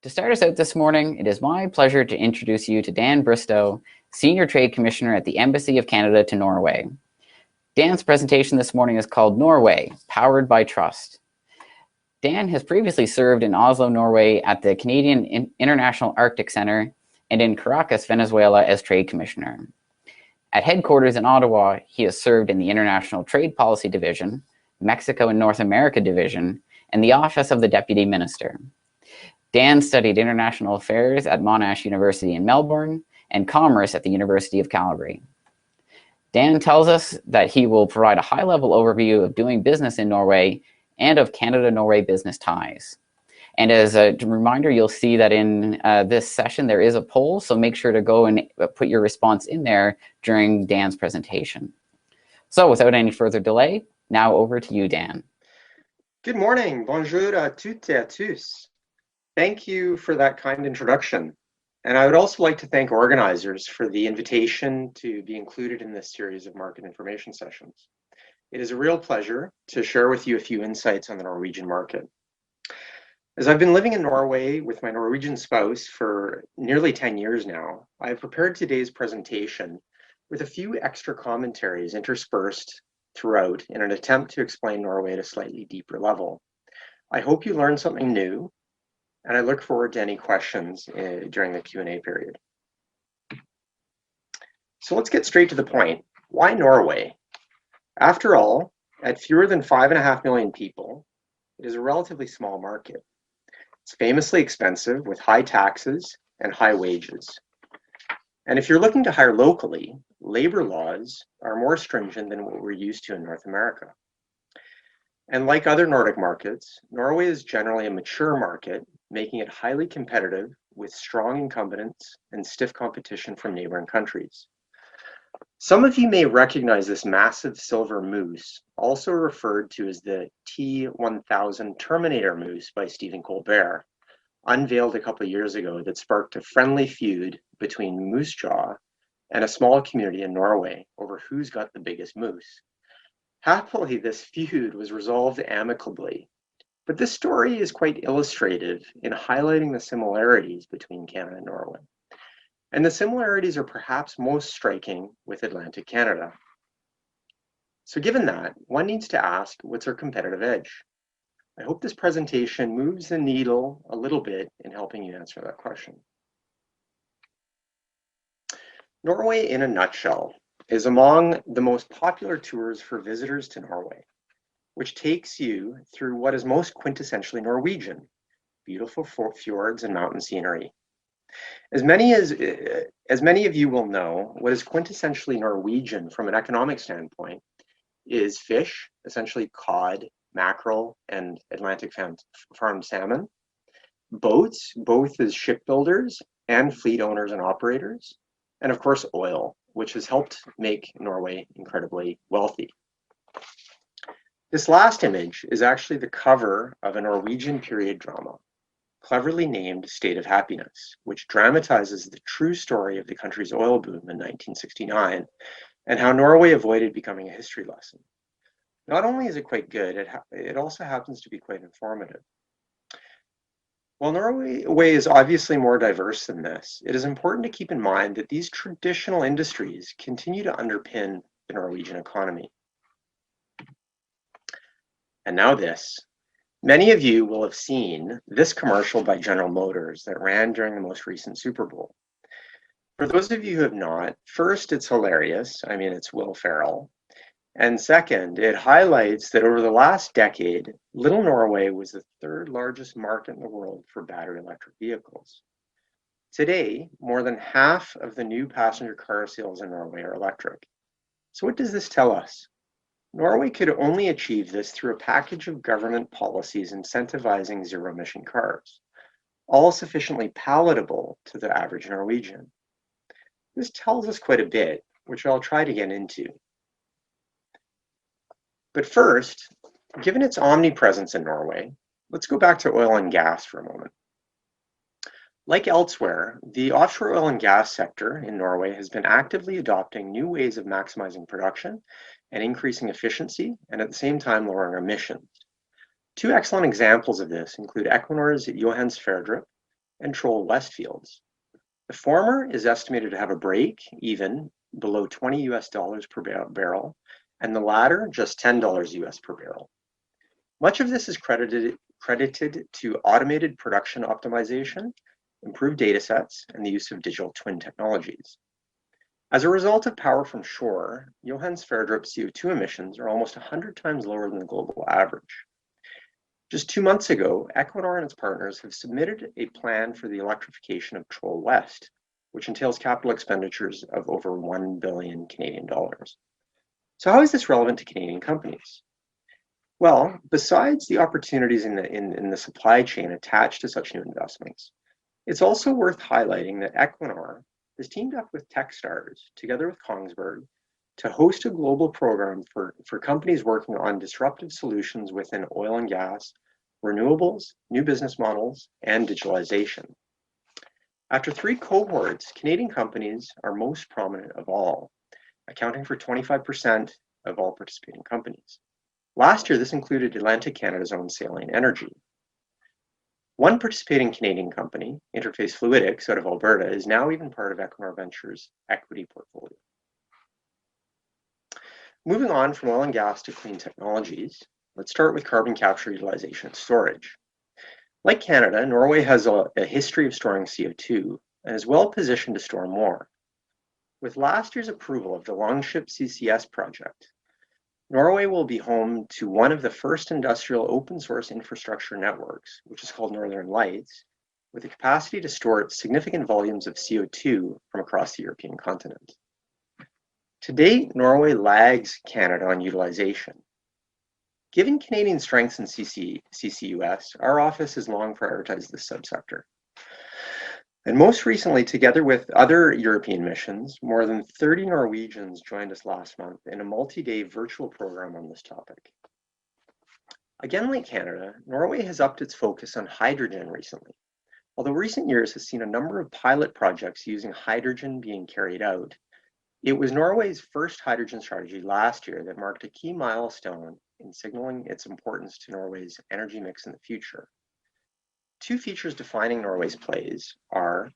To start us out this morning, it is my pleasure to introduce you to Dan Bristow, Senior Trade Commissioner at the Embassy of Canada to Norway. Dan's presentation this morning is called Norway, Powered by Trust. Dan has previously served in Oslo, Norway at the Canadian International Arctic Centre and in Caracas, Venezuela as Trade Commissioner. At headquarters in Ottawa, he has served in the International Trade Policy Division, Mexico and North America Division, and the Office of the Deputy Minister. Dan studied international affairs at Monash University in Melbourne and commerce at the University of Calgary. Dan tells us that he will provide a high-level overview of doing business in Norway and of Canada-Norway business ties. And as a reminder, you'll see that in this session there is a poll, so make sure to go and put your response in there during Dan's presentation. So without any further delay, now over to you, Dan. Good morning. Bonjour à toutes et à tous. Thank you for that kind introduction. And I would also like to thank organizers for the invitation to be included in this series of market information sessions. It is a real pleasure to share with you a few insights on the Norwegian market. As I've been living in Norway with my Norwegian spouse for nearly 10 years now, I have prepared today's presentation with a few extra commentaries interspersed throughout in an attempt to explain Norway at a slightly deeper level. I hope you learned something new, and I look forward to any questions during the Q&A period. So let's get straight to the point. Why Norway? After all, at fewer than 5.5 million people, it is a relatively small market. It's famously expensive with high taxes and high wages. And if you're looking to hire locally, labor laws are more stringent than what we're used to in North America. And like other Nordic markets, Norway is generally a mature market, making it highly competitive with strong incumbents and stiff competition from neighboring countries. Some of you may recognize this massive silver moose, also referred to as the T-1000 Terminator moose by Stephen Colbert, unveiled a couple of years ago that sparked a friendly feud between Moose Jaw and a small community in Norway over who's got the biggest moose. Happily, this feud was resolved amicably, but this story is quite illustrative in highlighting the similarities between Canada and Norway. And the similarities are perhaps most striking with Atlantic Canada. So given that, one needs to ask, what's our competitive edge? I hope this presentation moves the needle a little bit in helping you answer that question. Norway, in a nutshell, is among the most popular tours for visitors to Norway, which takes you through what is most quintessentially Norwegian, beautiful fjords and mountain scenery. As many of you will know, what is quintessentially Norwegian from an economic standpoint is fish, essentially cod, mackerel, and Atlantic farmed salmon, boats, both as shipbuilders and fleet owners and operators, and of course oil, which has helped make Norway incredibly wealthy. This last image is actually the cover of a Norwegian period drama, cleverly named State of Happiness, which dramatizes the true story of the country's oil boom in 1969 and how Norway avoided becoming a history lesson. Not only is it quite good, it also happens to be quite informative. While Norway is obviously more diverse than this, it is important to keep in mind that these traditional industries continue to underpin the Norwegian economy. And now this. Many of you will have seen this commercial by General Motors that ran during the most recent Super Bowl. For those of you who have not, first, it's hilarious. I mean, it's Will Ferrell. And second, it highlights that over the last decade, Little Norway was the third largest market in the world for battery electric vehicles. Today, more than half of the new passenger car sales in Norway are electric. So what does this tell us? Norway could only achieve this through a package of government policies incentivizing zero-emission cars, all sufficiently palatable to the average Norwegian. This tells us quite a bit, which I'll try to get into. But first, given its omnipresence in Norway, let's go back to oil and gas for a moment. Like elsewhere, the offshore oil and gas sector in Norway has been actively adopting new ways of maximizing production and increasing efficiency, and at the same time lowering emissions. Two excellent examples of this include Equinor's Johan Sverdrup and Troll West fields. The former is estimated to have a break even below $20 per barrel, and the latter just $10 per barrel. Much of this is credited to automated production optimization, improved data sets, and the use of digital twin technologies. As a result of power from shore, Johan Sverdrup CO2 emissions are almost 100 times lower than the global average. Just 2 months ago, Equinor and its partners have submitted a plan for the electrification of Troll West, which entails capital expenditures of over 1 billion Canadian dollars. So how is this relevant to Canadian companies? Well, besides the opportunities in the supply chain attached to such new investments, it's also worth highlighting that Equinor has teamed up with Techstars, together with Kongsberg, to host a global program for companies working on disruptive solutions within oil and gas, renewables, new business models, and digitalization. After 3 cohorts, Canadian companies are most prominent of all, accounting for 25% of all participating companies. Last year, this included Atlantic Canada's own Saline Energy. One participating Canadian company, Interface Fluidics out of Alberta, is now even part of Equinor Ventures' equity portfolio. Moving on from oil and gas to clean technologies, let's start with carbon capture, utilization, and storage. Like Canada, Norway has a history of storing CO2 and is well positioned to store more. With last year's approval of the Longship CCS project, Norway will be home to one of the first industrial open source infrastructure networks, which is called Northern Lights, with the capacity to store significant volumes of CO2 from across the European continent. To date, Norway lags Canada on utilization. Given Canadian strengths in CCUS, our office has long prioritized this subsector. And most recently, together with other European missions, more than 30 Norwegians joined us last month in a multi-day virtual program on this topic. Again, like Canada, Norway has upped its focus on hydrogen recently. Although recent years has seen a number of pilot projects using hydrogen being carried out, it was Norway's first hydrogen strategy last year that marked a key milestone in signaling its importance to Norway's energy mix in the future. 2 features defining Norway's plays are,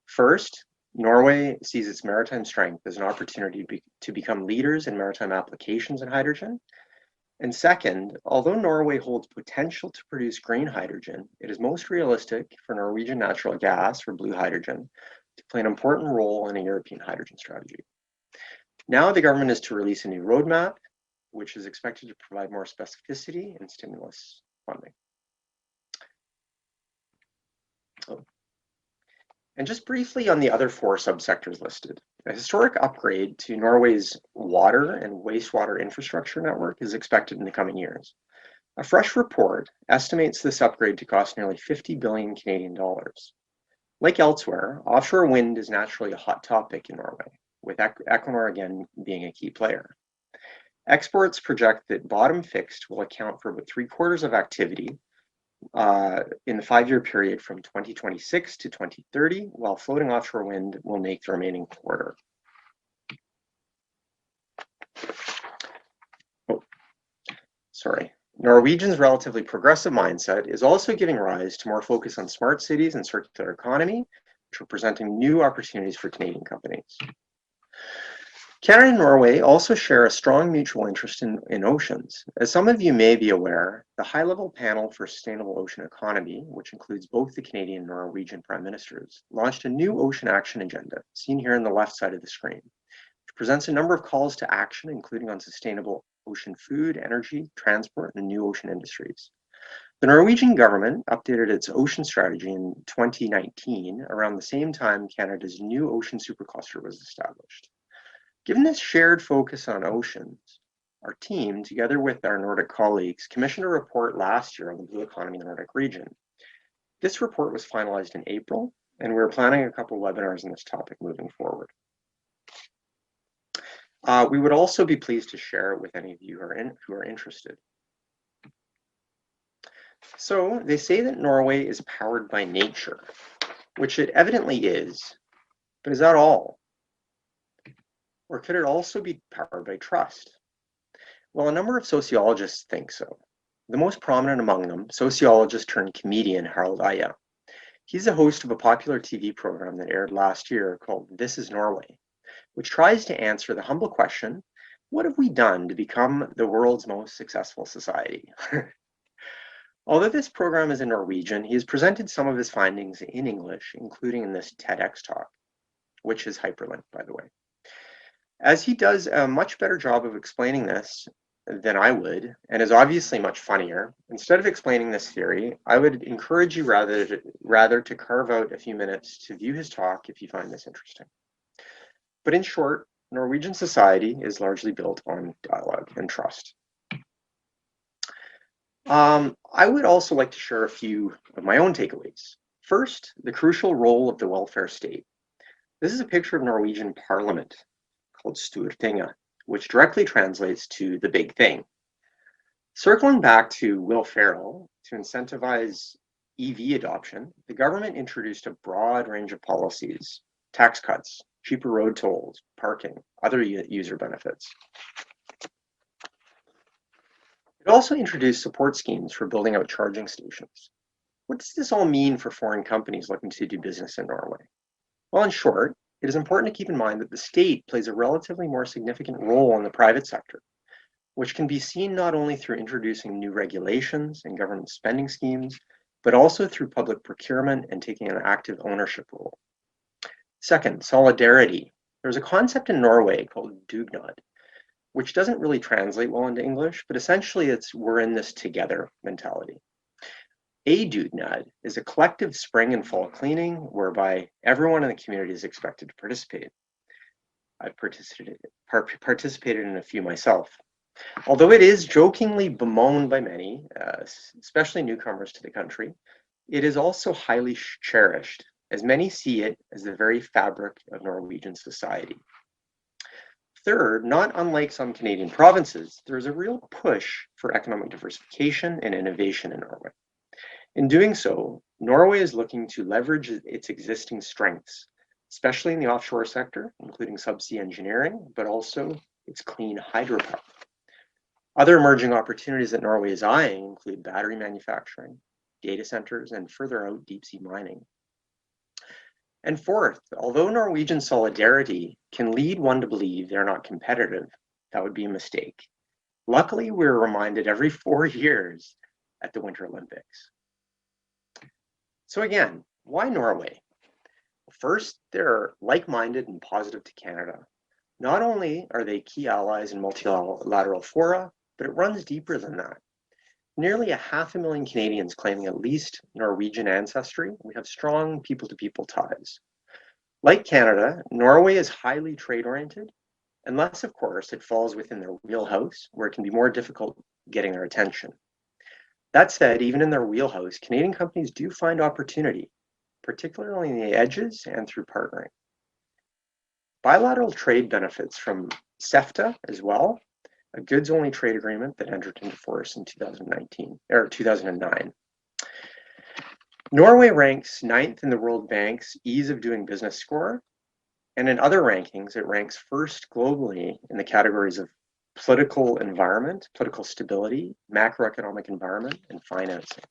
first, Norway sees its maritime strength as an opportunity to become leaders in maritime applications in hydrogen. And second, although Norway holds potential to produce green hydrogen, it is most realistic for Norwegian natural gas, or blue hydrogen, to play an important role in a European hydrogen strategy. Now the government is to release a new roadmap, which is expected to provide more specificity and stimulus funding. And just briefly on the other 4 subsectors listed, a historic upgrade to Norway's water and wastewater infrastructure network is expected in the coming years. A fresh report estimates this upgrade to cost nearly 50 billion Canadian dollars. Like elsewhere, offshore wind is naturally a hot topic in Norway, with Equinor again being a key player. Experts project that bottom fixed will account for about 3/4 of activity in the 5-year period from 2026 to 2030, while floating offshore wind will make the remaining quarter. Norwegian's relatively progressive mindset is also giving rise to more focus on smart cities and circular economy, which are presenting new opportunities for Canadian companies. Canada and Norway also share a strong mutual interest in oceans. As some of you may be aware, the High-Level Panel for Sustainable Ocean Economy, which includes both the Canadian and Norwegian Prime Ministers, launched a new ocean action agenda, seen here on the left side of the screen, which presents a number of calls to action, including on sustainable ocean food, energy, transport, and new ocean industries. The Norwegian government updated its ocean strategy in 2019, around the same time Canada's new ocean supercluster was established. Given this shared focus on oceans, our team, together with our Nordic colleagues, commissioned a report last year on the blue economy in the Nordic region. This report was finalized in April, and we're planning a couple of webinars on this topic moving forward. We would also be pleased to share it with any of you who are interested. So they say that Norway is powered by nature, which it evidently is, but is that all? Or could it also be powered by trust? Well, a number of sociologists think so. The most prominent among them, sociologist turned comedian Harald Eia. He's the host of a popular TV program that aired last year called This is Norway, which tries to answer the humble question, what have we done to become the world's most successful society? Although this program is in Norwegian, he has presented some of his findings in English, including in this TEDx talk, which is hyperlinked, by the way. As he does a much better job of explaining this than I would, and is obviously much funnier, instead of explaining this theory, I would encourage you rather to carve out a few minutes to view his talk if you find this interesting. But in short, Norwegian society is largely built on dialogue and trust. I would also like to share a few of my own takeaways. First, the crucial role of the welfare state. This is a picture of Norwegian parliament called Stortinget, which directly translates to the big thing. Circling back to Will Ferrell, to incentivize EV adoption, the government introduced a broad range of policies, tax cuts, cheaper road tolls, parking, other user benefits. It also introduced support schemes for building out charging stations. What does this all mean for foreign companies looking to do business in Norway? Well, in short, it is important to keep in mind that the state plays a relatively more significant role in the private sector, which can be seen not only through introducing new regulations and government spending schemes, but also through public procurement and taking an active ownership role. Second, solidarity. There's a concept in Norway called dugnad, which doesn't really translate well into English, but essentially it's we're in this together mentality. A dugnad is a collective spring and fall cleaning whereby everyone in the community is expected to participate. I've participated in a few myself. Although it is jokingly bemoaned by many, especially newcomers to the country, it is also highly cherished, as many see it as the very fabric of Norwegian society. Third, not unlike some Canadian provinces, there is a real push for economic diversification and innovation in Norway. In doing so, Norway is looking to leverage its existing strengths, especially in the offshore sector, including subsea engineering, but also its clean hydropower. Other emerging opportunities that Norway is eyeing include battery manufacturing, data centers, and further out deep sea mining. And fourth, although Norwegian solidarity can lead one to believe they're not competitive, that would be a mistake. Luckily, we're reminded every 4 years at the Winter Olympics. So again, why Norway? First, they're like-minded and positive to Canada. Not only are they key allies in multilateral fora, but it runs deeper than that. Nearly 500,000 Canadians claiming at least Norwegian ancestry, we have strong people-to-people ties. Like Canada, Norway is highly trade-oriented, unless, of course, it falls within their wheelhouse, where it can be more difficult getting their attention. That said, even in their wheelhouse, Canadian companies do find opportunity, particularly in the edges and through partnering. Bilateral trade benefits from CEFTA as well, a goods-only trade agreement that entered into force in 2009. Norway ranks 9th in the World Bank's Ease of Doing Business score, and in other rankings, it ranks first globally in the categories of political environment, political stability, macroeconomic environment, and financing.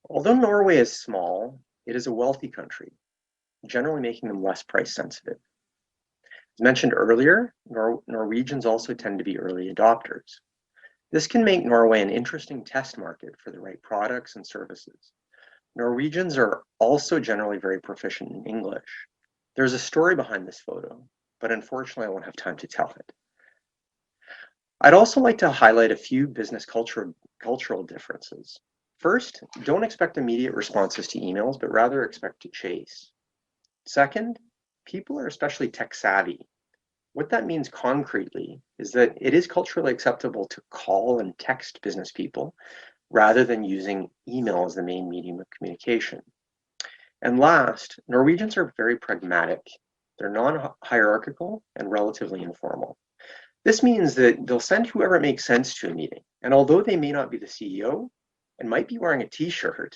Although Norway is small, it is a wealthy country, generally making them less price sensitive. As mentioned earlier, Norwegians also tend to be early adopters. This can make Norway an interesting test market for the right products and services. Norwegians are also generally very proficient in English. There's a story behind this photo, but unfortunately I won't have time to tell it. I'd also like to highlight a few business cultural differences. First, don't expect immediate responses to emails, but rather expect to chase. Second, people are especially tech savvy. What that means concretely is that it is culturally acceptable to call and text business people rather than using email as the main medium of communication. And last, Norwegians are very pragmatic. They're non-hierarchical and relatively informal. This means that they'll send whoever makes sense to a meeting. And although they may not be the CEO and might be wearing a t-shirt,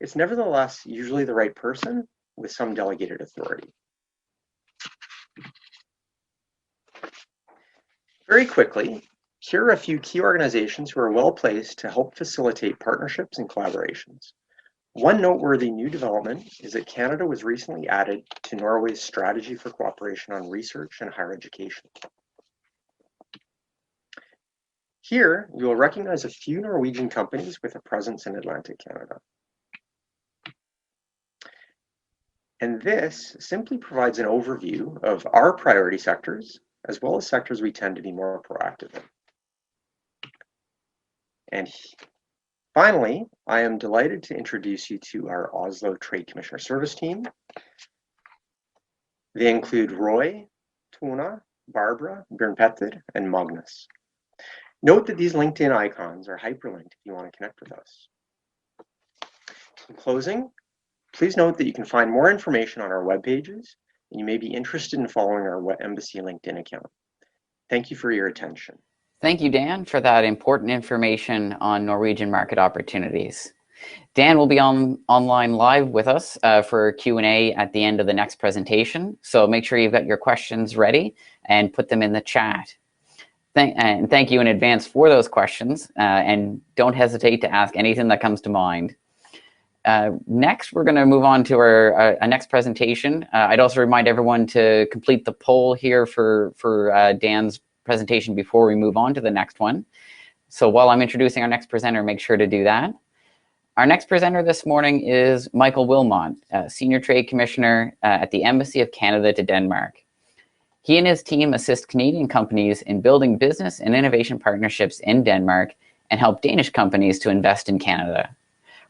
it's nevertheless usually the right person with some delegated authority. Very quickly, here are a few key organizations who are well placed to help facilitate partnerships and collaborations. One noteworthy new development is that Canada was recently added to Norway's Strategy for Cooperation on Research and Higher Education. Here, you will recognize a few Norwegian companies with a presence in Atlantic Canada. And this simply provides an overview of our priority sectors, as well as sectors we tend to be more proactive in. And finally, I am delighted to introduce you to our Oslo Trade Commissioner Service team. They include Roy, Tuna, Barbara, Björn Petter, and Magnus. Note that these LinkedIn icons are hyperlinked if you want to connect with us. In closing, please note that you can find more information on our web pages, and you may be interested in following our Embassy LinkedIn account. Thank you for your attention. Thank you, Dan, for that important information on Norwegian market opportunities. Dan will be online live with us for Q&A at the end of the next presentation, so make sure you've got your questions ready and put them in the chat. And thank you in advance for those questions, and don't hesitate to ask anything that comes to mind. Next, we're going to move on to our next presentation. I'd also remind everyone to complete the poll here for Dan's presentation before we move on to the next one. So while I'm introducing our next presenter, make sure to do that. Our next presenter this morning is Michael Wilmot, Senior Trade Commissioner at the Embassy of Canada to Denmark. He and his team assist Canadian companies in building business and innovation partnerships in Denmark and help Danish companies to invest in Canada.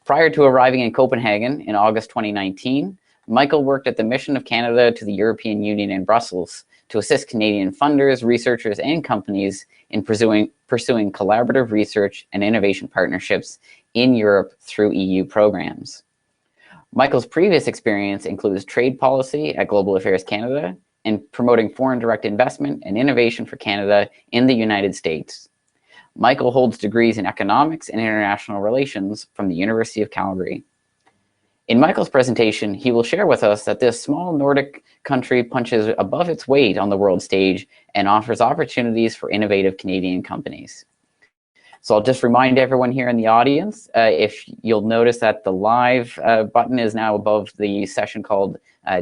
Prior to arriving in Copenhagen in August 2019, Michael worked at the Mission of Canada to the European Union in Brussels to assist Canadian funders, researchers, and companies in pursuing collaborative research and innovation partnerships in Europe through EU programs. Michael's previous experience includes trade policy at Global Affairs Canada and promoting foreign direct investment and innovation for Canada in the United States. Michael holds degrees in economics and international relations from the University of Calgary. In Michael's presentation, he will share with us that this small Nordic country punches above its weight on the world stage and offers opportunities for innovative Canadian companies. So I'll just remind everyone here in the audience, if you'll notice that the live button is now above the session called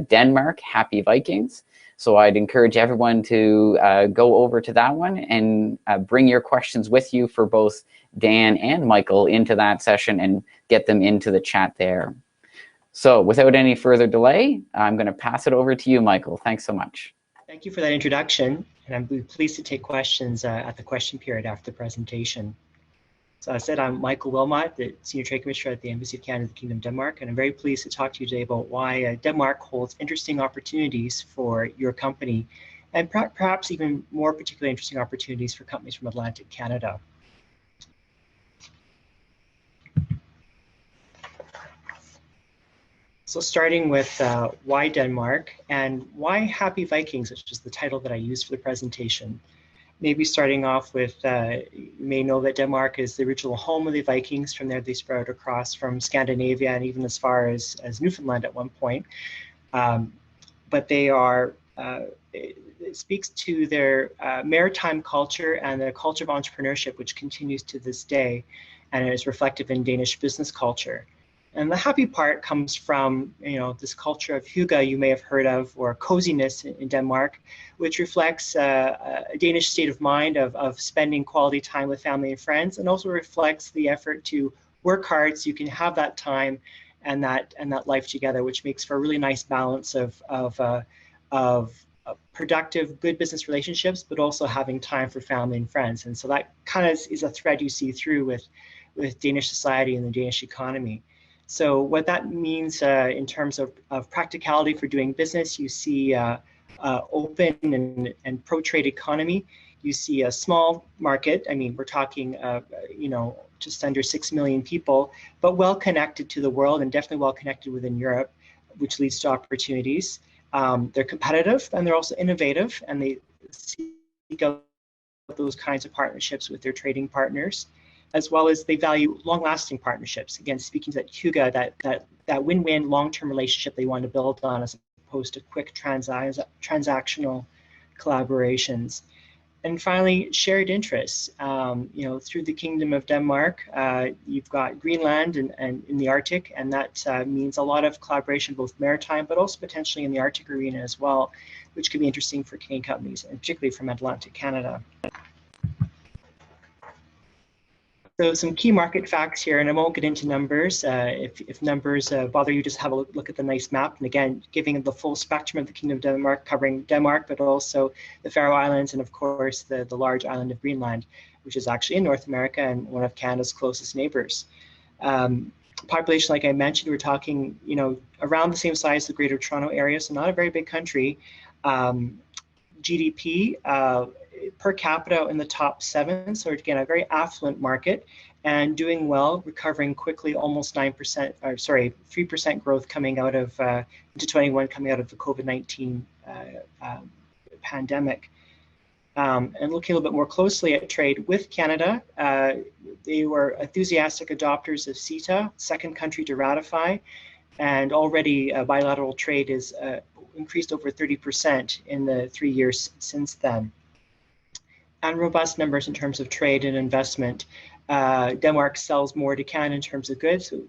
Denmark, Happy Vikings. So I'd encourage everyone to go over to that one and bring your questions with you for both Dan and Michael into that session and get them into the chat there. So without any further delay, I'm going to pass it over to you, Michael. Thanks so much. Thank you for that introduction, and I'm pleased to take questions at the question period after the presentation. So as I said, I'm Michael Wilmot, the Senior Trade Commissioner at the Embassy of Canada, the Kingdom of Denmark, and I'm very pleased to talk to you today about why Denmark holds interesting opportunities for your company, and perhaps even more particularly interesting opportunities for companies from Atlantic Canada. So starting with why Denmark and why Happy Vikings, which is the title that I used for the presentation. Maybe starting off with, you may know that Denmark is the original home of the Vikings. From there, they spread across from Scandinavia and even as far as Newfoundland at one point. But they are, it speaks to their maritime culture and their culture of entrepreneurship, which continues to this day, and is reflective in Danish business culture. And the happy part comes from, this culture of hygge you may have heard of, or coziness in Denmark, which reflects a Danish state of mind of spending quality time with family and friends, and also reflects the effort to work hard so you can have that time and that life together, which makes for a really nice balance of productive, good business relationships, but also having time for family and friends. And so that kind of is a thread you see through with Danish society and the Danish economy. So what that means in terms of practicality for doing business, you see open and pro-trade economy. You see a small market. I mean, we're talking, just under 6 million people, but well connected to the world and definitely well connected within Europe, which leads to opportunities. They're competitive and they're also innovative, and they seek out those kinds of partnerships with their trading partners, as well as they value long-lasting partnerships. Again, speaking to that hygge, that win-win long-term relationship they want to build on, as opposed to quick transactional collaborations. And finally, shared interests. Through the Kingdom of Denmark, you've got Greenland and in the Arctic, and that means a lot of collaboration, both maritime, but also potentially in the Arctic arena as well, which could be interesting for Canadian companies, and particularly from Atlantic Canada. So some key market facts here, and I won't get into numbers. If numbers bother you, just have a look at the nice map. And again, giving the full spectrum of the Kingdom of Denmark, covering Denmark, but also the Faroe Islands, and of course the large island of Greenland, which is actually in North America and one of Canada's closest neighbors. Population, like I mentioned, we're talking, around the same size as the Greater Toronto Area, so not a very big country. GDP per capita in the top 7, so again, a very affluent market and doing well, recovering quickly, almost 9%, or sorry, 3% growth coming out of into 21, coming out of the COVID-19 pandemic. And looking a little bit more closely at trade with Canada, they were enthusiastic adopters of CETA, second country to ratify, and already bilateral trade is increased over 30% in the 3 years since then. And robust numbers in terms of trade and investment. Denmark sells more to Canada in terms of goods. So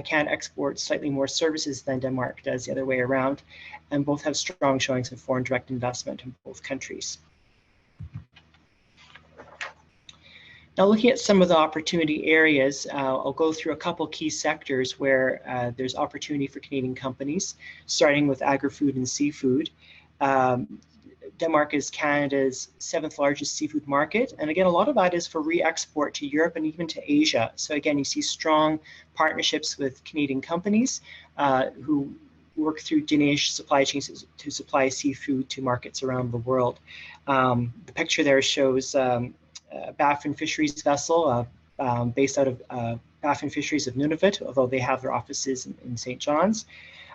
Canada exports slightly more services than Denmark does, the other way around, and both have strong showings of foreign direct investment in both countries. Now, looking at some of the opportunity areas, I'll go through a couple key sectors where there's opportunity for Canadian companies, starting with agri-food and seafood. Denmark is Canada's 7th largest seafood market. And again, a lot of that is for re-export to Europe and even to Asia. So again, you see strong partnerships with Canadian companies who work through Danish supply chains to supply seafood to markets around the world. The picture there shows Baffin Fisheries vessel based out of Baffin Fisheries of Nunavut, although they have their offices in St. John's.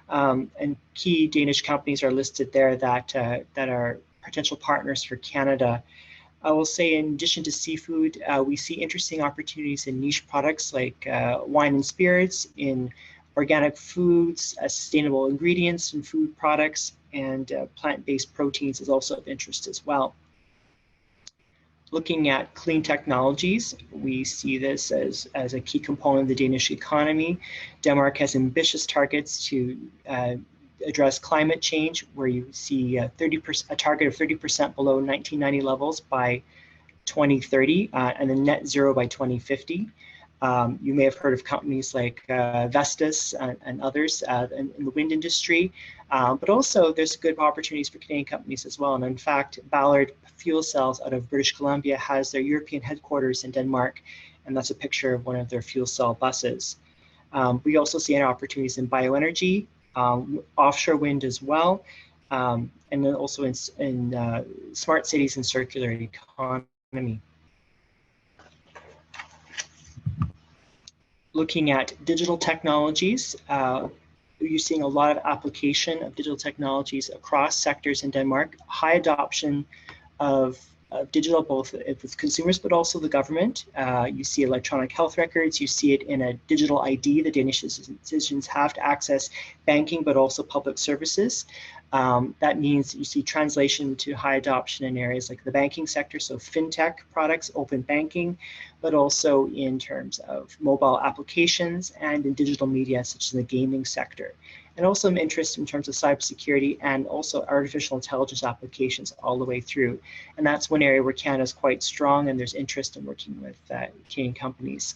And key Danish companies are listed there that are potential partners for Canada. I will say, in addition to seafood, we see interesting opportunities in niche products like wine and spirits, in organic foods, sustainable ingredients in food products, and plant-based proteins is also of interest as well. Looking at clean technologies, we see this as a key component of the Danish economy. Denmark has ambitious targets to address climate change, where you see a target of 30% below 1990 levels by 2030, and then net zero by 2050. You may have heard of companies like Vestas and others in the wind industry, but also there's good opportunities for Canadian companies as well. And in fact, Ballard Fuel Cells out of British Columbia has their European headquarters in Denmark, and that's a picture of one of their fuel cell buses. We also see opportunities in bioenergy, offshore wind as well, and then also in smart cities and circular economy. Looking at digital technologies, you're seeing a lot of application of digital technologies across sectors in Denmark, high adoption of digital, both with consumers, but also the government. You see electronic health records, you see it in a digital ID. The Danish citizens have to access banking, but also public services. That means you see translation to high adoption in areas like the banking sector, so fintech products, open banking, but also in terms of mobile applications and in digital media, such as the gaming sector. And also some interest in terms of cybersecurity and also artificial intelligence applications all the way through. And that's one area where Canada is quite strong, and there's interest in working with Canadian companies.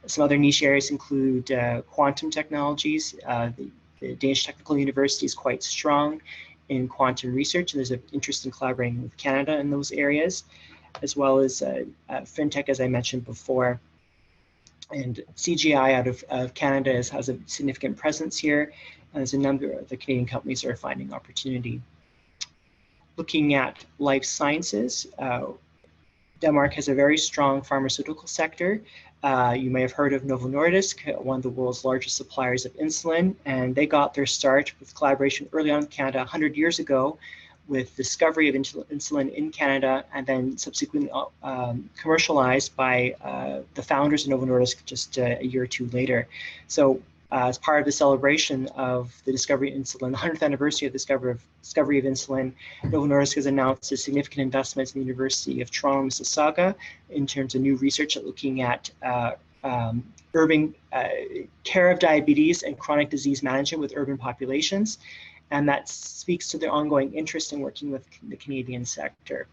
Some other niche areas include quantum technologies. The Danish Technical University is quite strong in quantum research, and there's an interest in collaborating with Canada in those areas, as well as fintech, as I mentioned before. And CGI out of Canada has a significant presence here, and there's a number of the Canadian companies that are finding opportunity. Looking at life sciences, Denmark has a very strong pharmaceutical sector. You may have heard of Novo Nordisk, one of the world's largest suppliers of insulin, and they got their start with collaboration early on in Canada 100 years ago with discovery of insulin in Canada, and then subsequently commercialized by the founders of Novo Nordisk just a year or two later. So as part of the celebration of the discovery of insulin, the 100th anniversary of the discovery of insulin, Novo Nordisk has announced a significant investment in the University of Toronto, Mississauga, in terms of new research looking at urban care of diabetes and chronic disease management with urban populations. And that speaks to their ongoing interest in working with the Canadian sector.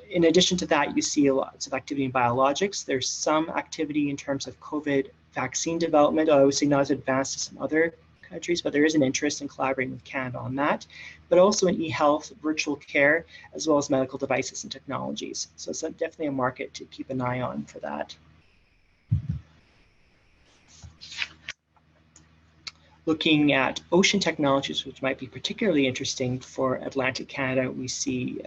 In addition to that, you see lots of activity in biologics. There's some activity in terms of COVID vaccine development, I would say not as advanced as some other countries, but there is an interest in collaborating with Canada on that, but also in e-health, virtual care, as well as medical devices and technologies. So it's definitely a market to keep an eye on for that. Looking at ocean technologies, which might be particularly interesting for Atlantic Canada, we see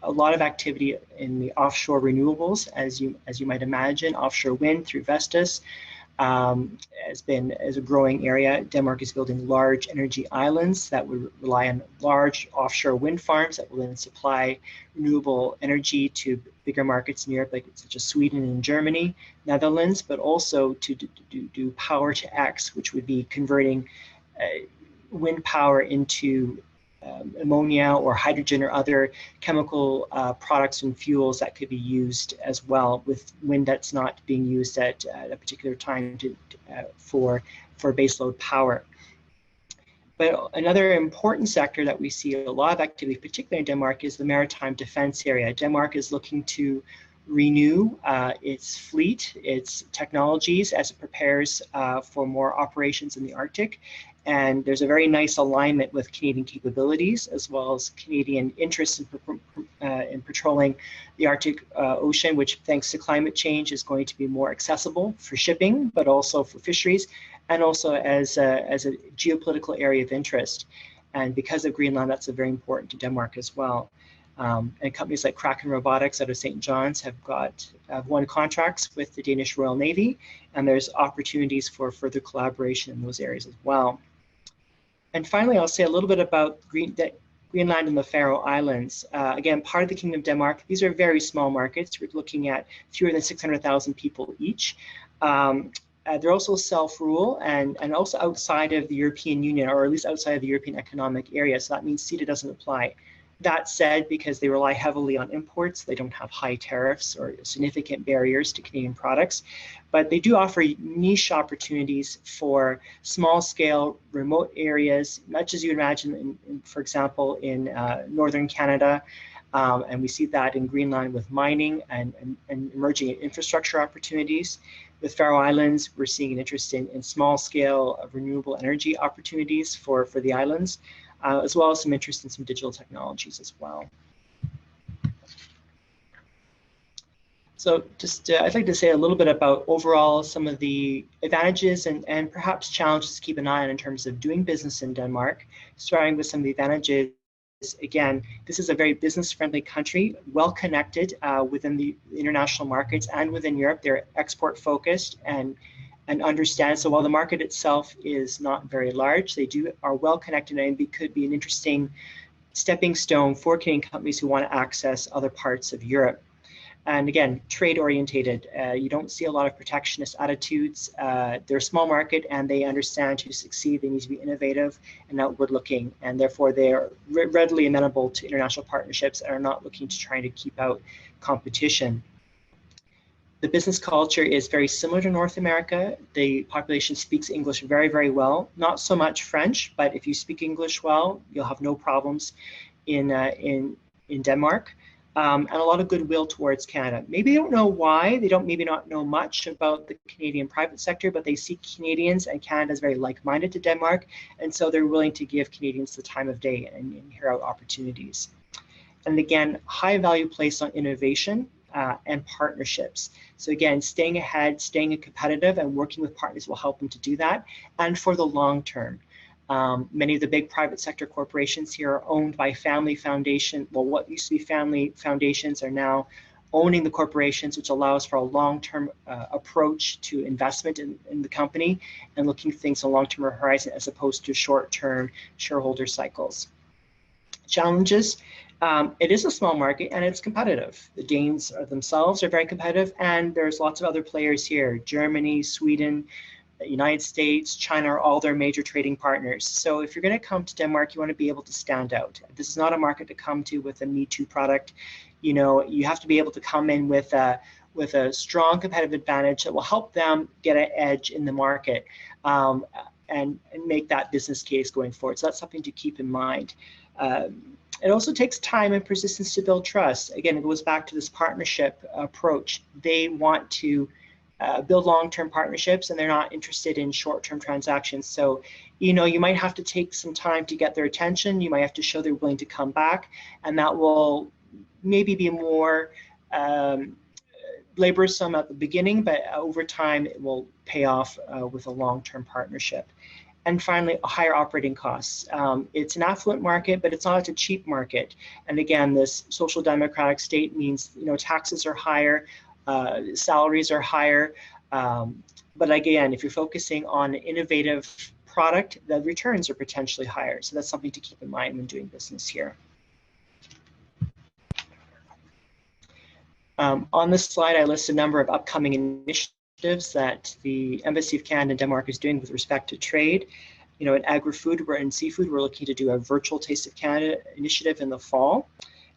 a lot of activity in the offshore renewables, as you might imagine. Offshore wind through Vestas is a growing area. Denmark is building large energy islands that would rely on large offshore wind farms that will then supply renewable energy to bigger markets in Europe, such as Sweden and Germany, Netherlands, but also to do power to X, which would be converting wind power into ammonia or hydrogen or other chemical products and fuels that could be used as well, with wind that's not being used at a particular time for baseload power. But another important sector that we see a lot of activity, particularly in Denmark, is the maritime defense area. Denmark is looking to renew its fleet, its technologies, as it prepares for more operations in the Arctic. And there's a very nice alignment with Canadian capabilities, as well as Canadian interests in patrolling the Arctic Ocean, which, thanks to climate change, is going to be more accessible for shipping, but also for fisheries, and also as a geopolitical area of interest. And because of Greenland, that's very important to Denmark as well. And companies like Kraken Robotics out of St. John's have won contracts with the Danish Royal Navy, and there's opportunities for further collaboration in those areas as well. And finally, I'll say a little bit about Greenland and the Faroe Islands. Again, part of the Kingdom of Denmark. These are very small markets. We're looking at fewer than 600,000 people each. They're also self-rule and also outside of the European Union, or at least outside of the European Economic Area. So that means CETA doesn't apply. That said, because they rely heavily on imports, they don't have high tariffs or significant barriers to Canadian products, but they do offer niche opportunities for small-scale remote areas, much as you imagine, for example, in northern Canada, and we see that in Greenland with mining and emerging infrastructure opportunities. With Faroe Islands, we're seeing an interest in small-scale renewable energy opportunities for the islands. As well as some interest in some digital technologies as well. So just, I'd like to say a little bit about overall some of the advantages and perhaps challenges to keep an eye on in terms of doing business in Denmark. Starting with some of the advantages, again, this is a very business-friendly country, well-connected within the international markets and within Europe. They're export-focused and understand. So while the market itself is not very large, they are well connected and could be an interesting stepping stone for Canadian companies who want to access other parts of Europe. And again, trade orientated. You don't see a lot of protectionist attitudes. They're a small market and they understand to succeed, they need to be innovative and outward looking. And therefore they are readily amenable to international partnerships and are not looking to try to keep out competition. The business culture is very similar to North America. The population speaks English very, very well. Not so much French, but if you speak English well, you'll have no problems in Denmark. And a lot of goodwill towards Canada. Maybe they don't know why. They don't maybe not know much about the Canadian private sector, but they see Canadians and Canada as very like-minded to Denmark, and so they're willing to give Canadians the time of day and hear out opportunities. And again, high value placed on innovation and partnerships. So again, staying ahead, staying competitive, and working with partners will help them to do that, and for the long term. Many of the big private sector corporations here are owned by family foundation. Well, what used to be family foundations are now owning the corporations, which allows for a long-term approach to investment in the company and looking at things on a long-term horizon as opposed to short-term shareholder cycles. Challenges. It is a small market and it's competitive. The Danes themselves are very competitive, and there's lots of other players here. Germany, Sweden, the United States, China are all their major trading partners. So if you're going to come to Denmark, you want to be able to stand out. This is not a market to come to with a Me Too product. You know, you have to be able to come in with a strong competitive advantage that will help them get an edge in the market, and make that business case going forward. So that's something to keep in mind. It also takes time and persistence to build trust. Again, it goes back to this partnership approach. They want to build long-term partnerships, and they're not interested in short-term transactions. So, you know, you might have to take some time to get their attention. You might have to show they're willing to come back, and that will maybe be more laborsome at the beginning, but over time it will pay off with a long-term partnership. And finally, higher operating costs. It's an affluent market, but it's not a cheap market. And again, this social democratic state means, you know, taxes are higher, salaries are higher. But again, if you're focusing on an innovative product, the returns are potentially higher. So that's something to keep in mind when doing business here. On this slide, I list a number of upcoming initiatives that the Embassy of Canada in Denmark is doing with respect to trade. You know, in agri-food and seafood, we're looking to do a virtual Taste of Canada initiative in the fall.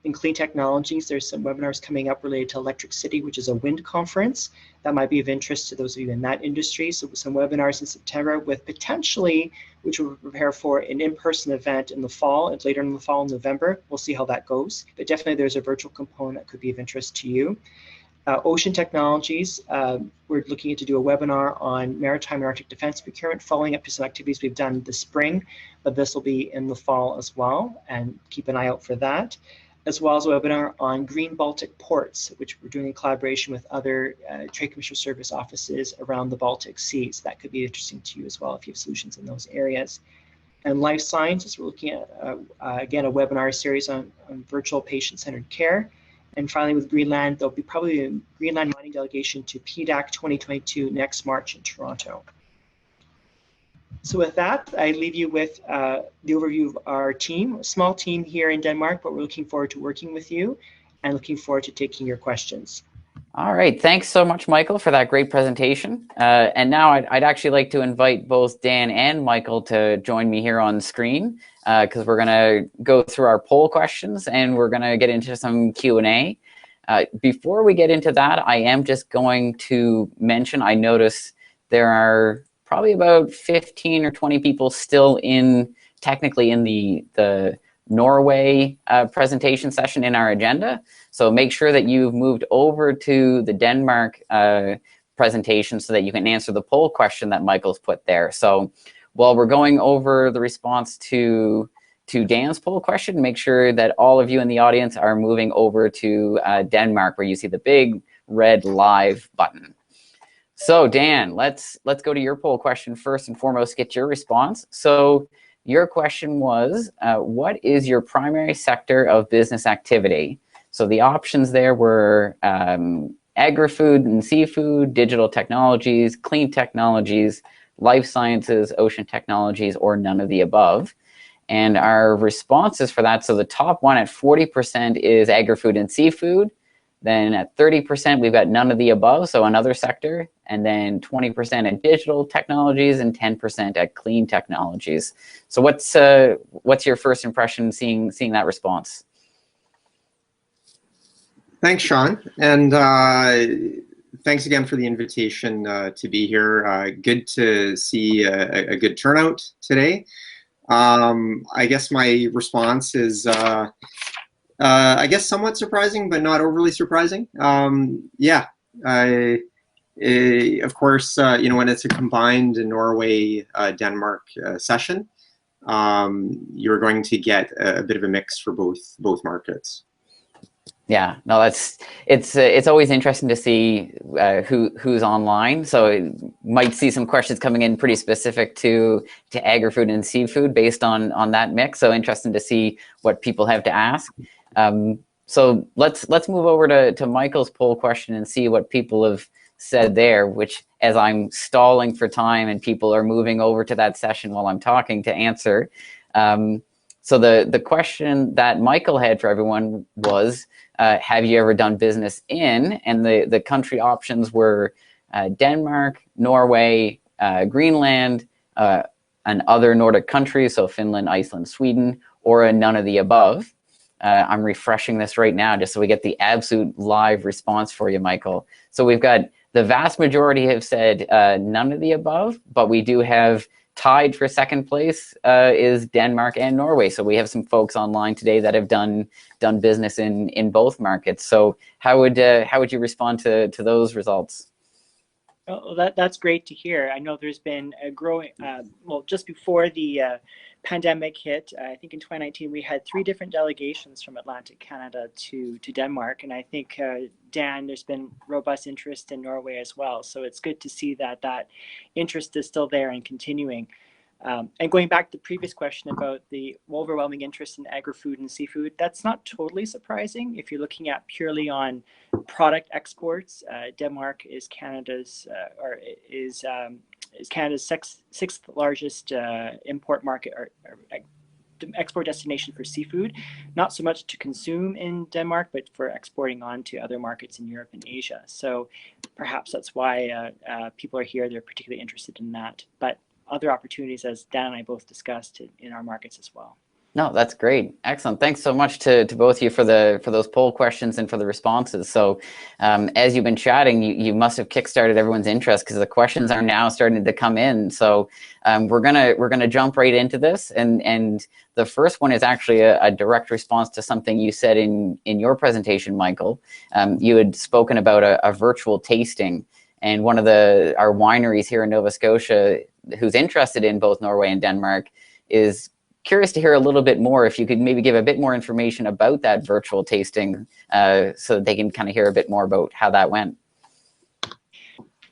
In clean technologies, there's some webinars coming up related to Electric City, which is a wind conference that might be of interest to those of you in that industry. So some webinars in September with potentially, which we'll prepare for, an in-person event in the fall, and later in the fall in November. We'll see how that goes. But definitely there's a virtual component that could be of interest to you. Ocean technologies, we're looking to do a webinar on maritime and Arctic defense procurement, following up to some activities we've done this spring, but this will be in the fall as well, and keep an eye out for that. As well as a webinar on green Baltic ports, which we're doing in collaboration with other Trade Commissioner Service offices around the Baltic Sea. So that could be interesting to you as well if you have solutions in those areas. And life sciences, we're looking at, again, a webinar series on virtual patient-centered care. And finally, with Greenland, there'll be probably a Greenland mining delegation to PDAC 2022 next March in Toronto. So with that, I leave you with the overview of our team, a small team here in Denmark, but we're looking forward to working with you and looking forward to taking your questions. All right, thanks so much, Michael, for that great presentation. And now I'd actually like to invite both Dan and Michael to join me here on screen, because we're gonna go through our poll questions and we're gonna get into some Q&A. Before we get into that, I am just going to mention, I notice there are probably about 15 or 20 people still technically in the Norway presentation session in our agenda. So make sure that you've moved over to the Denmark presentation so that you can answer the poll question that Michael's put there. So while we're going over the response to Dan's poll question, make sure that all of you in the audience are moving over to Denmark, where you see the big red live button. So Dan, let's go to your poll question first and foremost, get your response. So your question was, what is your primary sector of business activity? So the options there were agri-food and seafood, digital technologies, clean technologies, life sciences, ocean technologies, or none of the above. And our responses for that, so the top one at 40% is agri-food and seafood. Then at 30%, we've got none of the above, so another sector. And then 20% at digital technologies and 10% at clean technologies. So what's your first impression seeing that response? Thanks, Sean. And thanks again for the invitation to be here. Good to see a good turnout today. I guess my response is, I guess somewhat surprising, but not overly surprising. Yeah, of course, you know, when it's a combined Norway Denmark session, you're going to get a bit of a mix for both markets. Yeah, no, it's always interesting to see who's online. So you might see some questions coming in pretty specific to agri-food and seafood based on that mix. So interesting to see what people have to ask. So let's move over to Michael's poll question and see what people have said there, which, as I'm stalling for time and people are moving over to that session while I'm talking to answer. So the question that Michael had for everyone was, have you ever done business in? And the country options were Denmark, Norway, Greenland, and other Nordic countries, so Finland, Iceland, Sweden, or a none of the above. I'm refreshing this right now just so we get the absolute live response for you, Michael. So we've got the vast majority have said none of the above, but we do have tied for second place is Denmark and Norway. So we have some folks online today that have done business in both markets. So how would you respond to those results? Oh, that's great to hear. I know there's been a growing, well, just before the pandemic hit, I think in 2019, we had 3 different delegations from Atlantic Canada to Denmark. And I think, Dan, there's been robust interest in Norway as well. So it's good to see that that interest is still there and continuing. And going back to the previous question about the overwhelming interest in agri-food and seafood, that's not totally surprising. If you're looking at purely on product exports, Denmark is Canada's sixth largest import market or export destination for seafood. Not so much to consume in Denmark, but for exporting on to other markets in Europe and Asia. So perhaps that's why people are here. They're particularly interested in that. But other opportunities, as Dan and I both discussed, in our markets as well. No, that's great. Excellent. Thanks so much to both of you for those poll questions and for the responses. So as you've been chatting, you must have kickstarted everyone's interest because the questions are now starting to come in. So we're gonna jump right into this, and the first one is actually a direct response to something you said in your presentation, Michael. You had spoken about a virtual tasting, and one of our wineries here in Nova Scotia, who's interested in both Norway and Denmark, is curious to hear a little bit more. If you could maybe give a bit more information about that virtual tasting so that they can kind of hear a bit more about how that went.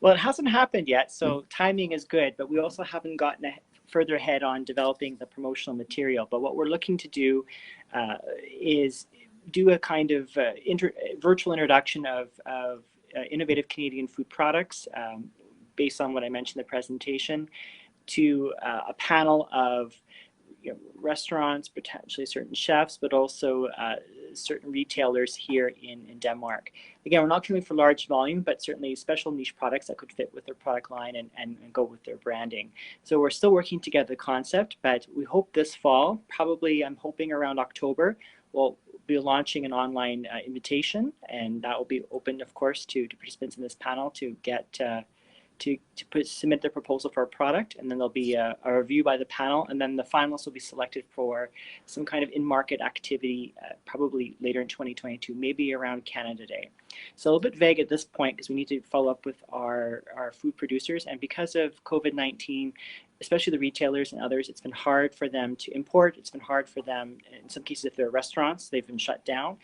Well, it hasn't happened yet, so timing is good, but we also haven't gotten further ahead on developing the promotional material. But what we're looking to do is do a kind of virtual introduction of innovative Canadian food products based on what I mentioned in the presentation, to a panel of restaurants, potentially certain chefs, but also certain retailers here in Denmark. Again, we're not coming for large volume, but certainly special niche products that could fit with their product line and go with their branding. So we're still working together the concept, but we hope this fall, probably I'm hoping around October, we'll be launching an online invitation, and that will be open, of course, to participants in this panel to get submit their proposal for a product, and then there'll be a review by the panel, and then the finalists will be selected for some kind of in-market activity, probably later in 2022, maybe around Canada Day. So a little bit vague at this point because we need to follow up with our food producers, and because of COVID-19, especially the retailers and others, it's been hard for them to import. It's been hard for them, in some cases, if they're restaurants, they've been shut down.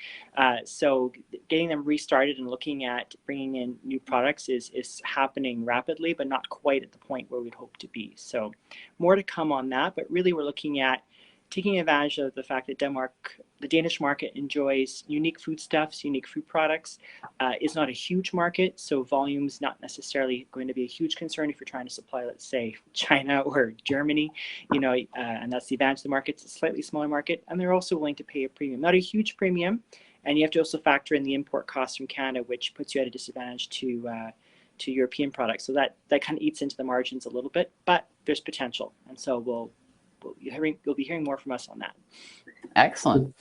So getting them restarted and looking at bringing in new products is happening rapidly, but not quite at the point where we'd hope to be. So more to come on that, but really we're looking at taking advantage of the fact that the Danish market enjoys unique foodstuffs, unique food products. It's not a huge market, so volume's not necessarily going to be a huge concern if you're trying to supply, let's say, China or Germany, and that's the advantage of the market. It's a slightly smaller market, and they're also willing to pay a premium, not a huge premium, and you have to also factor in the import costs from Canada, which puts you at a disadvantage to European products. So that kind of eats into the margins a little bit, but there's potential, and so you'll be hearing more from us on that. Excellent.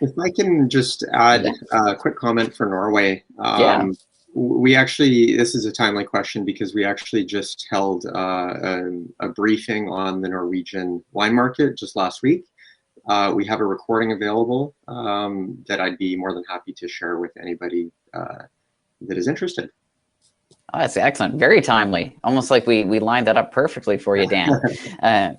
If I can just add a quick comment for Norway. We actually, this is a timely question because we actually just held a briefing on the Norwegian wine market just last week. We have a recording available that I'd be more than happy to share with anybody that is interested. Oh, that's excellent. Very timely. Almost like we lined that up perfectly for you, Dan.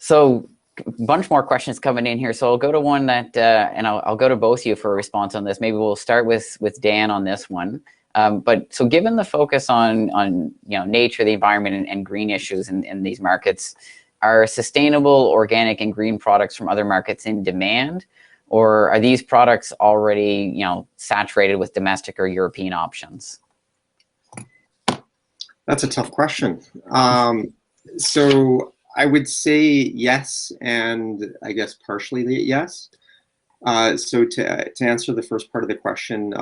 So a bunch more questions coming in here. So I'll go to one that, and I'll go to both of you for a response on this. Maybe we'll start with Dan on this one. But so given the focus on nature, the environment, and green issues in these markets, are sustainable, organic, and green products from other markets in demand, or are these products already saturated with domestic or European options? That's a tough question. So I would say yes, and I guess partially yes. So to answer the first part of the question,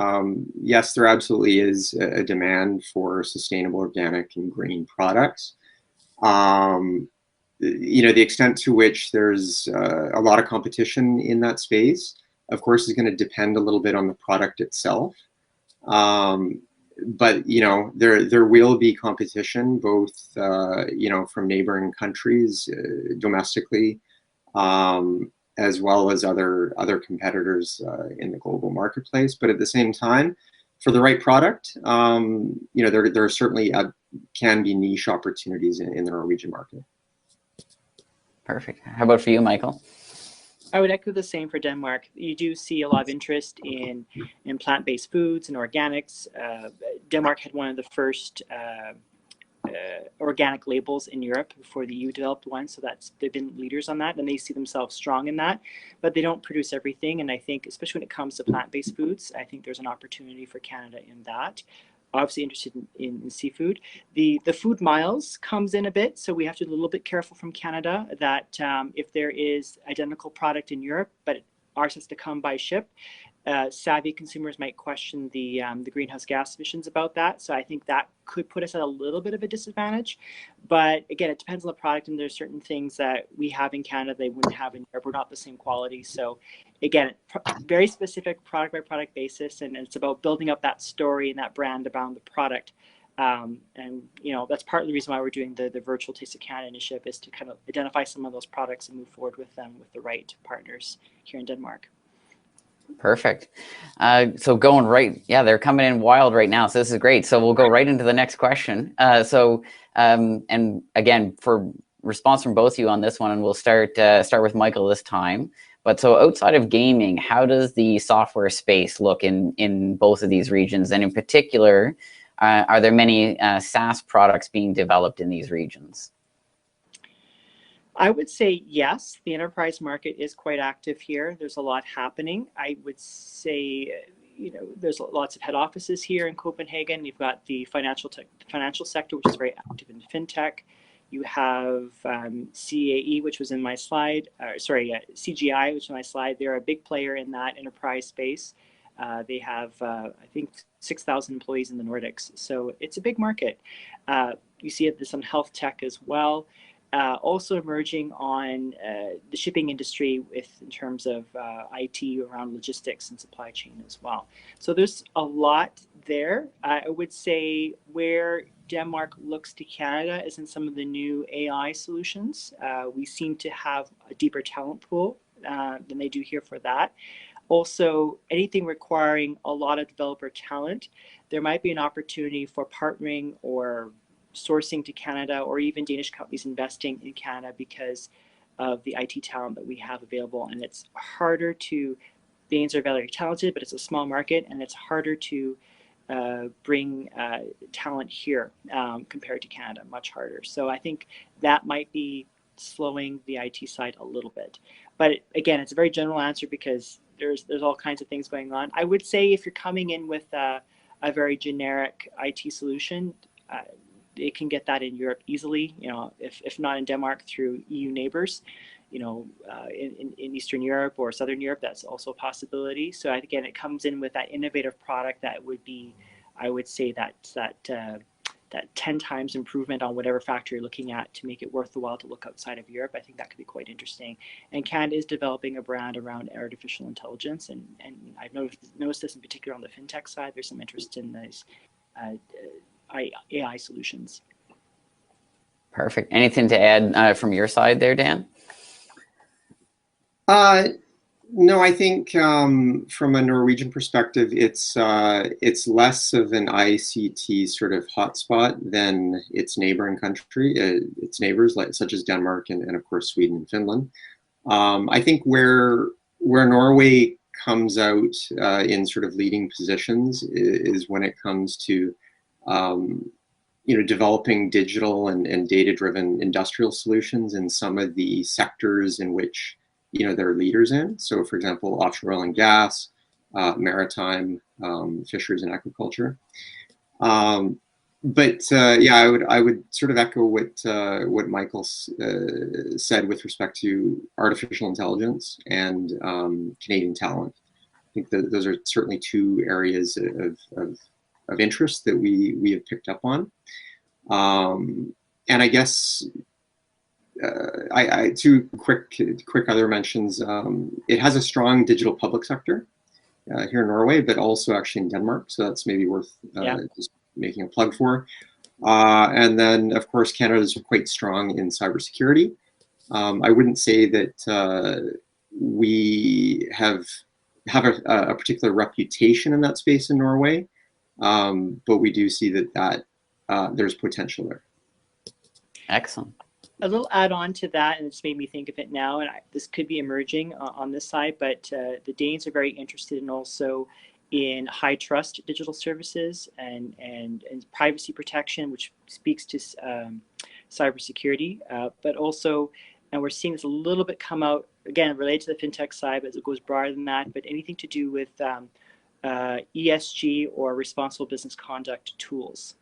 yes, there absolutely is a demand for sustainable, organic, and green products. The extent to which there's a lot of competition in that space, of course, is going to depend a little bit on the product itself. But there will be competition, both from neighboring countries domestically, as well as other competitors in the global marketplace. But at the same time, for the right product, there certainly can be niche opportunities in the Norwegian market. Perfect. How about for you, Michael? I would echo the same for Denmark. You do see a lot of interest in plant-based foods and organics. Denmark had one of the first organic labels in Europe before the EU developed one, so they've been leaders on that, and they see themselves strong in that. But they don't produce everything, and I think, especially when it comes to plant-based foods, I think there's an opportunity for Canada in that. Obviously interested in seafood. The food miles comes in a bit, so we have to be a little bit careful from Canada that if there is identical product in Europe, but ours has to come by ship, savvy consumers might question the greenhouse gas emissions about that. So I think that could put us at a little bit of a disadvantage. But again, it depends on the product, and there's certain things that we have in Canada they wouldn't have in Europe. We're not the same quality. So again, very specific product by product basis, and it's about building up that story and that brand around the product. And that's part of the reason why we're doing the virtual Taste of Canada initiative, is to kind of identify some of those products and move forward with them with the right partners here in Denmark. Perfect. So going right, yeah, they're coming in wild right now. So this is great. So we'll go right into the next question. And again, for response from both of you on this one, and we'll start with Michael this time. But so outside of gaming, how does the software space look in both of these regions? And in particular, are there many SaaS products being developed in these regions? I would say yes, the enterprise market is quite active here. There's a lot happening. I would say, there's lots of head offices here in Copenhagen. You've got the financial sector, which is very active in fintech. You have CAE, which was in my slide, CGI, which was in my slide. They're a big player in that enterprise space. They have, I think, 6,000 employees in the Nordics. So it's a big market. You see this on health tech as well. Also emerging on the shipping industry in terms of IT around logistics and supply chain as well. So there's a lot there. I would say where Denmark looks to Canada is in some of the new AI solutions. We seem to have a deeper talent pool than they do here for that. Also, anything requiring a lot of developer talent, there might be an opportunity for partnering or sourcing to Canada, or even Danish companies investing in Canada because of the IT talent that we have available. And it's harder to, Danes are very talented, but it's a small market, and it's harder to bring talent here compared to Canada, much harder. So I think that might be slowing the IT side a little bit. But again, it's a very general answer because there's all kinds of things going on. I would say if you're coming in with a very generic IT solution, it can get that in Europe easily, if not in Denmark, through EU neighbors, in Eastern Europe or Southern Europe, that's also a possibility. So again, it comes in with that innovative product that would be, I would say that 10 times improvement on whatever factor you're looking at to make it worth the while to look outside of Europe. I think that could be quite interesting. And Canada is developing a brand around artificial intelligence. And I've noticed this in particular on the fintech side. There's some interest in these AI solutions. Perfect. Anything to add from your side there, Dan? No, I think from a Norwegian perspective, it's less of an ICT sort of hotspot than its neighboring country, its neighbors such as Denmark and of course Sweden and Finland. I think where Norway comes out in sort of leading positions is when it comes to developing digital and data-driven industrial solutions in some of the sectors in which they're leaders in. So, for example, offshore oil and gas, maritime, fisheries and aquaculture. I would sort of echo what Michael said with respect to artificial intelligence and Canadian talent. I think that those are certainly two areas of interest that we have picked up on. and I guess two quick other mentions. It has a strong digital public sector here in Norway, but also actually in Denmark. So that's maybe worth just making a plug for. And then, of course, Canada is quite strong in cybersecurity. I wouldn't say that we have a particular reputation in that space in Norway, but we do see that there's potential there. Excellent. A little add-on to that, and it's made me think of it now, and this could be emerging on this side, but the Danes are very interested in also in high trust digital services and privacy protection, which speaks to cybersecurity, but also, and we're seeing this a little bit come out, again, related to the fintech side, but it goes broader than that, but anything to do with ESG or responsible business conduct tools.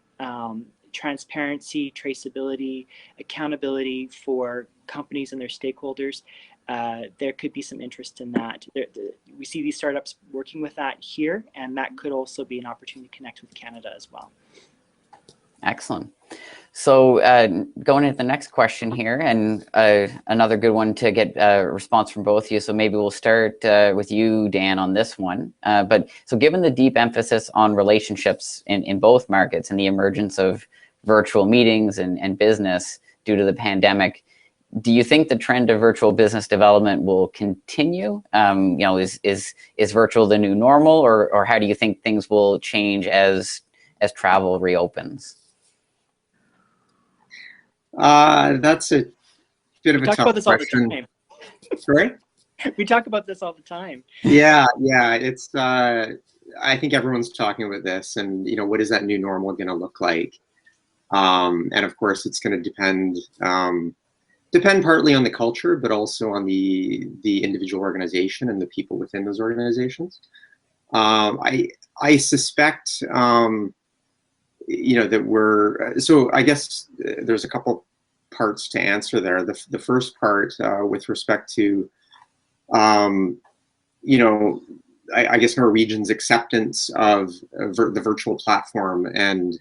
Transparency, traceability, accountability for companies and their stakeholders. There could be some interest in that. We see these startups working with that here, and that could also be an opportunity to connect with Canada as well. Excellent. So going into the next question here, and another good one to get a response from both of you. So maybe we'll start with you, Dan, on this one. But so given the deep emphasis on relationships in both markets and the emergence of virtual meetings and business due to the pandemic, do you think the trend of virtual business development will continue? You know, is virtual the new normal, or how do you think things will change as travel reopens? That's a bit of a tough question. Sorry? We talk about this all the time. Yeah. It's. I think everyone's talking about this, and you know, what is that new normal going to look like? And of course, it's going to depend partly on the culture, but also on the individual organization and the people within those organizations. I suspect, you know, that we're, so I guess there's a couple parts to answer there. The first part with respect to, you know, I guess Norwegians' acceptance of the virtual platform and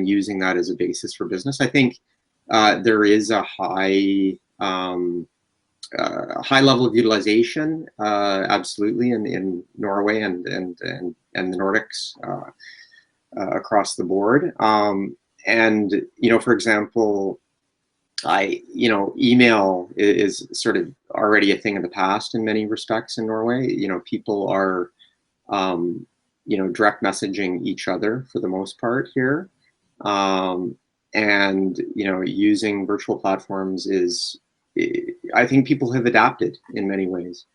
using that as a basis for business. I think there is a high level of utilization, absolutely, in Norway and the Nordics across the board. And you know, for example, email is sort of already a thing of the past in many respects in Norway. You know, people are, you know, direct messaging each other for the most part here. And, you know, using virtual platforms is, I think people have adapted in many ways.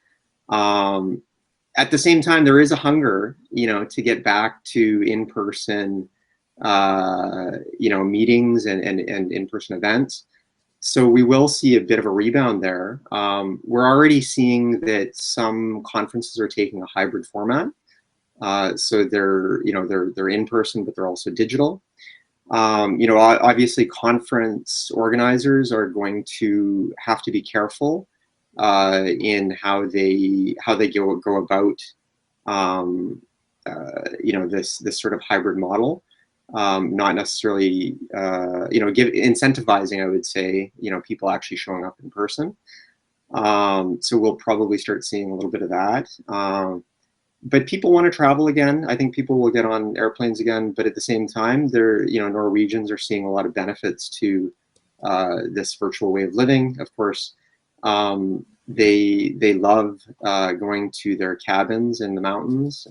At the same time, there is a hunger, you know, to get back to in-person, you know, meetings and in-person events. So we will see a bit of a rebound there. We're already seeing that some conferences are taking a hybrid format. So they're, you know, they're in person, but they're also digital. You know, obviously conference organizers are going to have to be careful in how they go about, you know, this sort of hybrid model. Not necessarily, you know, incentivizing, I would say, you know, people actually showing up in person. So we'll probably start seeing a little bit of that. But people want to travel again. I think people will get on airplanes again, but at the same time, you know, Norwegians are seeing a lot of benefits to this virtual way of living. Of course, they love going to their cabins in the mountains.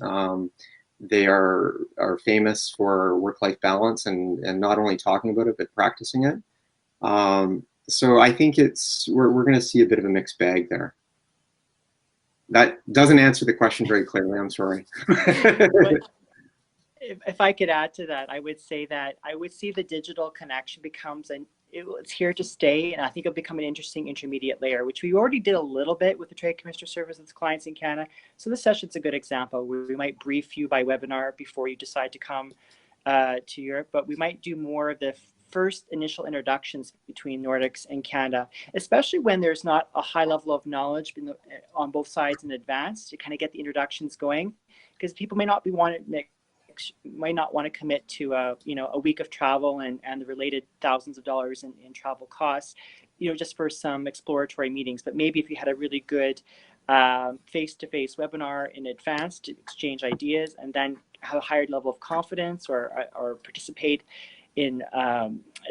They are famous for work-life balance and not only talking about it, but practicing it. So I think we're going to see a bit of a mixed bag there. That doesn't answer the question very clearly. I'm sorry. If I could add to that, I would say that I would see the digital connection becomes it's here to stay, and I think it'll become an interesting intermediate layer, which we already did a little bit with the Trade Commissioner Service with clients in Canada. So this session's a good example where we might brief you by webinar before you decide to come to Europe, but we might do more of the first initial introductions between Nordics and Canada, especially when there's not a high level of knowledge on both sides in advance to kind of get the introductions going, because people may not be wanting to might not want to commit to a week of travel and the related thousands of dollars in travel costs, just for some exploratory meetings. But maybe if you had a really good face-to-face webinar in advance to exchange ideas, and then have a higher level of confidence, or participate in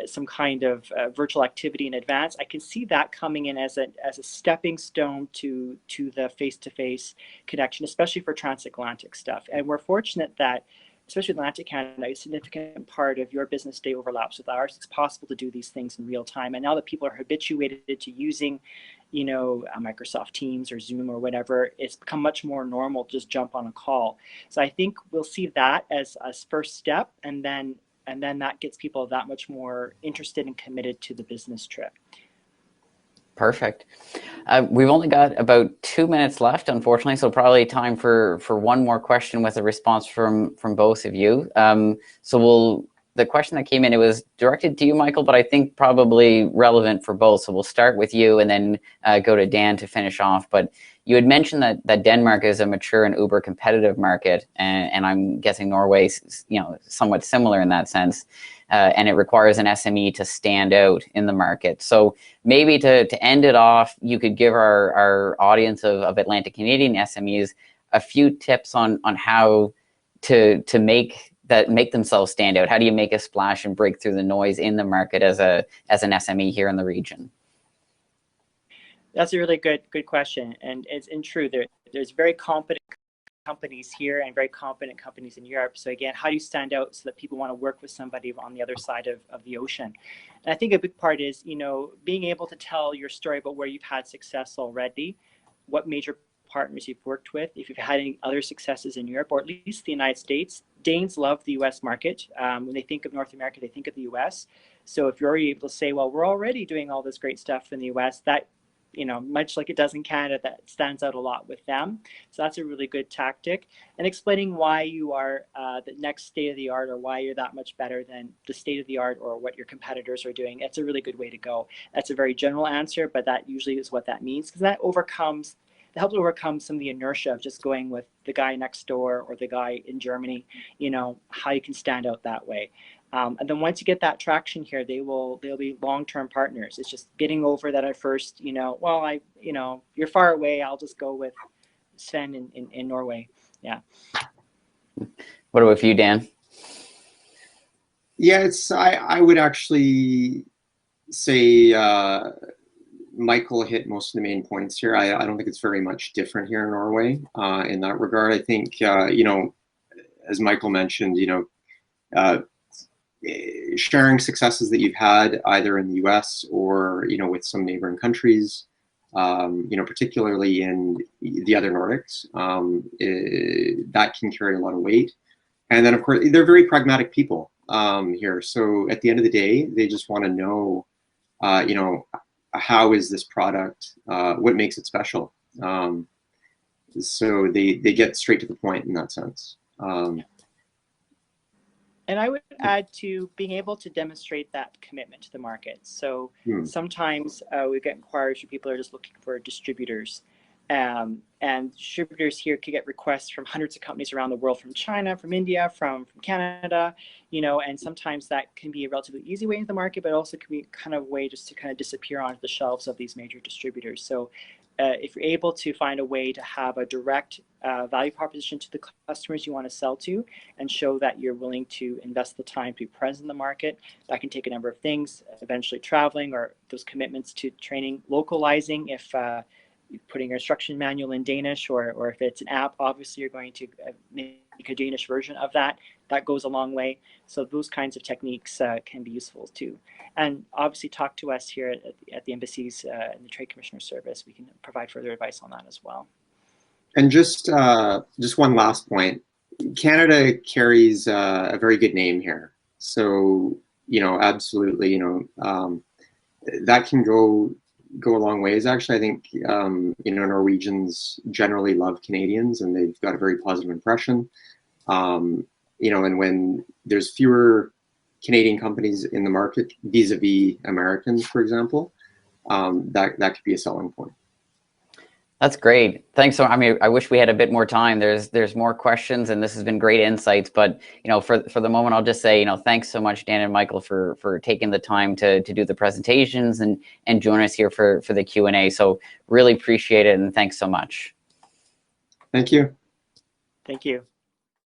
some kind of virtual activity in advance, I can see that coming in as a stepping stone to the face-to-face connection, especially for transatlantic stuff. And we're fortunate that, especially Atlantic Canada, a significant part of your business day overlaps with ours. It's possible to do these things in real time. And now that people are habituated to using, Microsoft Teams or Zoom or whatever, it's become much more normal to just jump on a call. So I think we'll see that as a first step, and then that gets people that much more interested and committed to the business trip. Perfect. We've only got about 2 minutes left, unfortunately, so probably time for one more question with a response from both of you. The question that came in, it was directed to you, Michael, but I think probably relevant for both. So we'll start with you and then go to Dan to finish off. But you had mentioned that Denmark is a mature and uber competitive market, and I'm guessing Norway, somewhat similar in that sense. And it requires an SME to stand out in the market. So maybe to end it off, you could give our audience of Atlantic Canadian SMEs a few tips on how to make themselves stand out. How do you make a splash and break through the noise in the market as an SME here in the region? That's a really good question, and it's true. There's very competent companies here and very competent companies in Europe. So again, how do you stand out so that people want to work with somebody on the other side of the ocean? And I think a big part is, being able to tell your story about where you've had success already, what major partners you've worked with, if you've had any other successes in Europe, or at least the United States. Danes love the US market. When they think of North America, they think of the US. So if you're already able to say, well, we're already doing all this great stuff in the US, that, much like it does in Canada, that stands out a lot with them. So that's a really good tactic. And explaining why you are the next state of the art, or why you're that much better than the state of the art or what your competitors are doing. It's a really good way to go. That's a very general answer, but that usually is what that means, because that helps overcome some of the inertia of just going with the guy next door or the guy in Germany, how you can stand out that way. And then once you get that traction here, they'll be long-term partners. It's just getting over that at first, you're far away, I'll just go with Sven in Norway. Yeah. What about you, Dan? Yeah, I would actually say Michael hit most of the main points here. I don't think it's very much different here in Norway in that regard. I think, as Michael mentioned, sharing successes that you've had either in the US or, with some neighboring countries, particularly in the other Nordics, that can carry a lot of weight. And then, of course, they're very pragmatic people here. So at the end of the day, they just want to know, how is this product, what makes it special? So they get straight to the point in that sense. And I would add to being able to demonstrate that commitment to the market. So sometimes we get inquiries from people who are just looking for distributors. And distributors here could get requests from hundreds of companies around the world, from China, from India, from Canada, and sometimes that can be a relatively easy way into the market, but also can be kind of a way just to kind of disappear onto the shelves of these major distributors. So if you're able to find a way to have a direct value proposition to the customers you want to sell to, and show that you're willing to invest the time to be present in the market, that can take a number of things, eventually traveling, or those commitments to training, localizing, if putting your instruction manual in Danish, or if it's an app, obviously you're going to make a Danish version of that. That goes a long way. So those kinds of techniques can be useful too. And obviously talk to us here at the embassies and the Trade Commissioner Service. We can provide further advice on that as well. And just one last point. Canada carries a very good name here. So, absolutely, that can go a long ways. Actually, I think, Norwegians generally love Canadians, and they've got a very positive impression. And when there's fewer Canadian companies in the market vis-a-vis Americans, for example, that could be a selling point. That's great. Thanks. So, I mean, I wish we had a bit more time. There's more questions, and this has been great insights. But for the moment, I'll just say, thanks so much, Dan and Michael, for taking the time to do the presentations and join us here for the Q&A. So really appreciate it, and thanks so much. Thank you. Thank you.